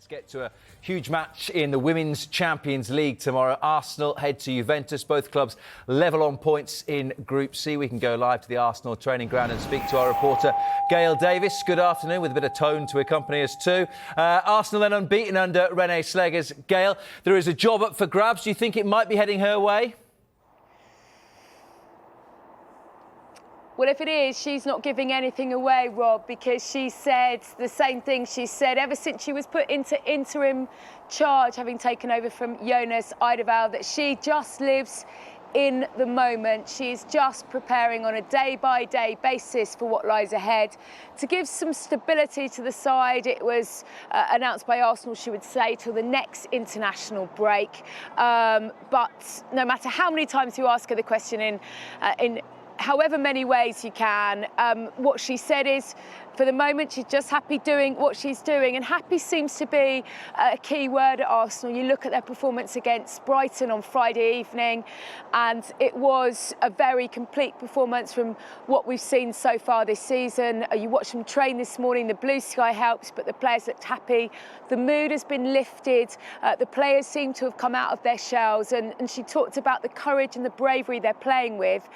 Let's get to a huge match in the Women's Champions League tomorrow. Arsenal head to Juventus. Both clubs level on points in Group C. We can go live to the Arsenal training ground and speak to our reporter, Gail Davis. Good afternoon, with a bit of tone to accompany us too. Arsenal then unbeaten under Renee Slegers. Gail, there is a job up for grabs. Do you think it might be heading her way? Well, if it is, she's not giving anything away, Rob, because she said the same thing she said ever since she was put into interim charge, having taken over from Jonas Eidevall, that she just lives in the moment. She's just preparing on a day-by-day basis for what lies ahead. To give some stability to the side, it was announced by Arsenal, she would say, till the next international break. But no matter how many times you ask her the question in however many ways you can, what she said is, for the moment, she's just happy doing what she's doing. And happy seems to be a key word at Arsenal. You look at their performance against Brighton on Friday evening, and it was a very complete performance from what we've seen so far this season. You watched them train this morning. The blue sky helps, but the players looked happy. The mood has been lifted. The players seem to have come out of their shells. And she talked about the courage and the bravery they're playing with.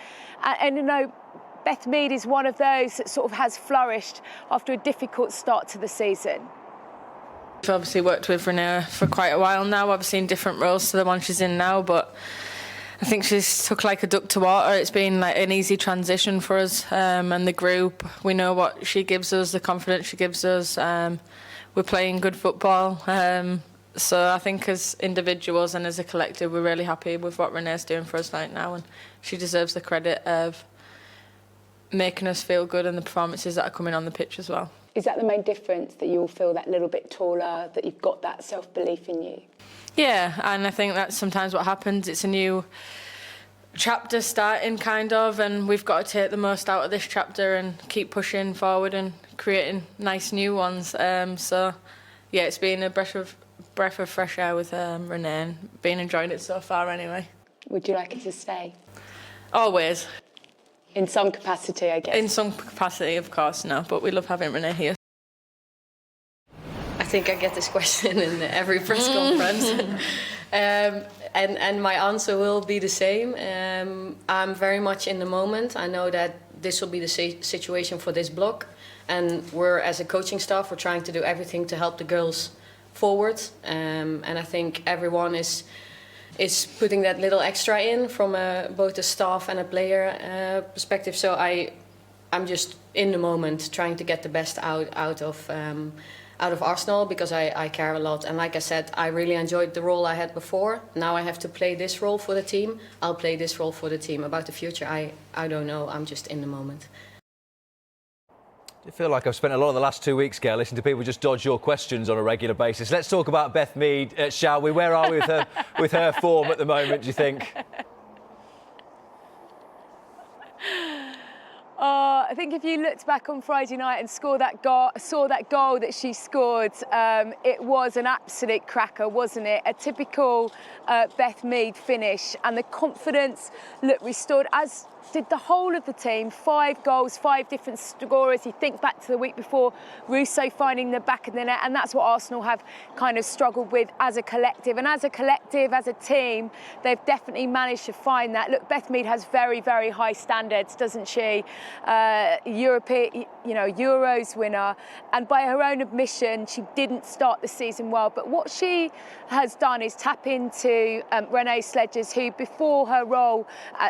And you know, Beth Mead is one of those that sort of has flourished after a difficult start to the season. I've obviously worked with Renee for quite a while now, obviously in different roles to the one she's in now, but I think she's took like a duck to water. It's been like an easy transition for us and the group. We know what she gives us, the confidence she gives us. We're playing good football. So I think as individuals and as a collective, we're really happy with what Renee's doing for us right now, and she deserves the credit of making us feel good and the performances that are coming on the pitch as well. Is that the main difference, that you all feel that little bit taller, that you've got that self-belief in you? Yeah, and I think that's sometimes what happens. It's a new chapter starting, kind of, and we've got to take the most out of this chapter and keep pushing forward and creating nice new ones. So, yeah, it's been a breath of fresh air with Renee, and been enjoying it so far anyway. Would you like her to stay? Always. In some capacity, I guess. In some capacity, of course, no, but we love having Renee here. I think I get this question in every press conference. And my answer will be the same. I'm very much in the moment. I know that this will be the situation for this block. And we're, as a coaching staff, we're trying to do everything to help the girls forward. And I think everyone is putting that little extra in from both a staff and a player perspective. So I'm just in the moment trying to get the best out of Arsenal, because I care a lot. And like I said, I really enjoyed the role I had before. Now I have to play this role for the team. I'll play this role for the team. About the future, I don't know. I'm just in the moment. I feel like I've spent a lot of the last 2 weeks, Gail, listening to people just dodge your questions on a regular basis. Let's talk about Beth Mead, shall we? Where are we with her form at the moment, do you think? I think if you looked back on Friday night and saw that goal that she scored, it was an absolute cracker, wasn't it? A typical Beth Mead finish, and the confidence looked restored, as did the whole of the team. 5 goals, 5 different scorers. You think back to the week before, Russo finding the back of the net, and that's what Arsenal have kind of struggled with as a collective. And as a collective, as a team, they've definitely managed to find that. Look, Beth Mead has very, very high standards, doesn't she? European, Euros winner, and by her own admission, she didn't start the season well. But what she has done is tap into Renée Slegers, who before her role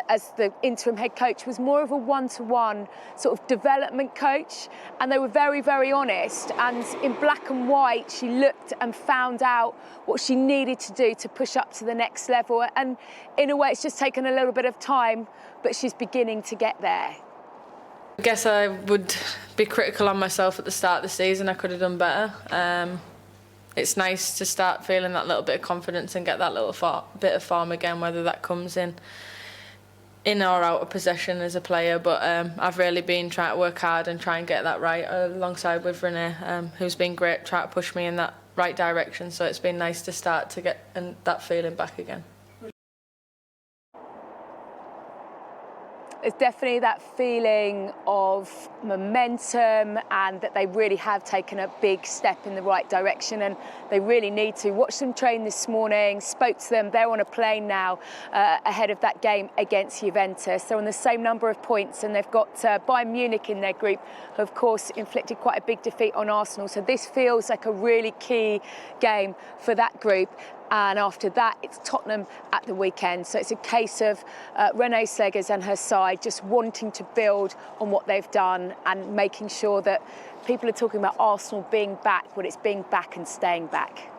as the interim head coach was more of a one-to-one sort of development coach, and they were very, very honest. And in black and white, she looked and found out what she needed to do to push up to the next level. And in a way, it's just taken a little bit of time, but she's beginning to get there. I guess I would be critical on myself at the start of the season. I could have done better. It's nice to start feeling that little bit of confidence and get that little bit of form again, whether that comes in or out of possession as a player. But I've really been trying to work hard and try and get that right alongside with Renee, who's been great, trying to push me in that right direction. So it's been nice to start to get that feeling back again. There's definitely that feeling of momentum and that they really have taken a big step in the right direction, and they really need to. Watch them train this morning, spoke to them. They're on a plane now ahead of that game against Juventus. They're on the same number of points, and they've got Bayern Munich in their group, who of course inflicted quite a big defeat on Arsenal. So this feels like a really key game for that group. And after that, it's Tottenham at the weekend. So it's a case of Renée Slegers and her side just wanting to build on what they've done and making sure that people are talking about Arsenal being back, but it's being back and staying back.